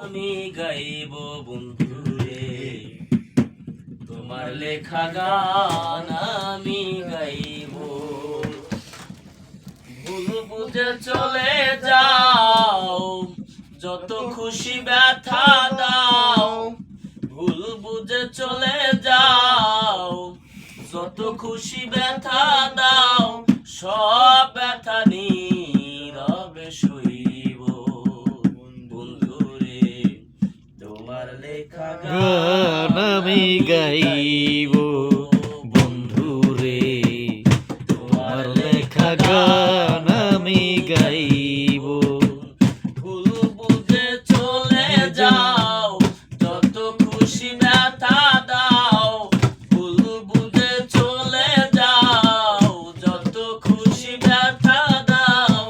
আমি গাইব বন্ধুরে, তোমার লেখা গান আমি গাইব। ভুল বুঝে চলে যাও, যত খুশি ব্যথা দাও। ভুল বুঝে চলে যাও, যত খুশি ব্যথা দাও। সব ব্যথা নীরবে সইব বন্ধুরে, তোমার লেখা গান আমি গাইব বন্ধুরে, তোমার লেখা গান আমি গাইব। ভুল বুঝে চলে যাও, যত খুশি ব্যথা দাও। ভুল বুঝে চলে যাও, যত খুশি ব্যথা দাও।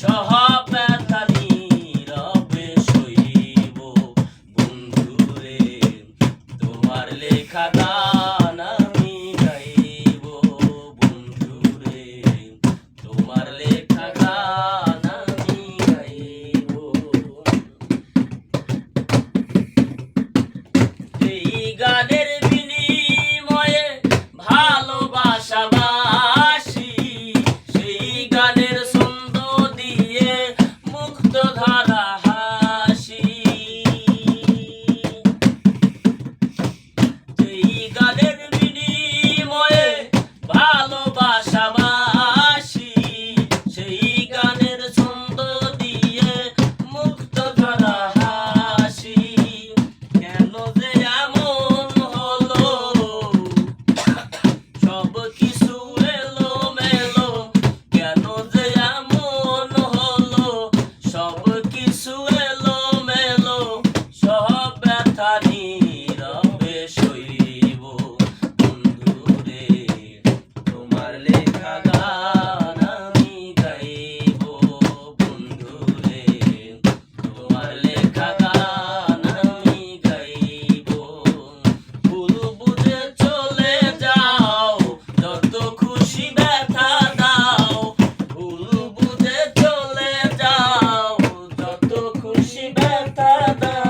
সব ব্যথা নীরবে সইব বন্ধুরে, তোমার লেখা গান আমি গাইব বন্ধুরে, তোমার লেখা গান আমি গাইব। এই গানের বিনিময়ে ভালোবাসা বাসি, সেই গানের ছন্দ দিয়ে মুক্ত ধারা হাসি। এই গানের বিনিময়ে ভালোবাসা বাসি, সেই গানের ছন্দ দিয়ে মুক্ত ধারা হাসি। কেন যে এমন হলো, সব কিছু এলো মেলো। কেন যে এমন হলো, সব কিছু এলো মেলো। সব ব্যথা নীরবে সইব বন্ধুরে, তোমার লেখা গান আমি গাইব বন্ধুরে, তোমার লেখা গান আমি গাইব। ভুল বুঝে চলে যাও, যত খুশি ব্যথা দাও। ভুল বুঝে চলে যাও, যত খুশি ব্যথা দাও।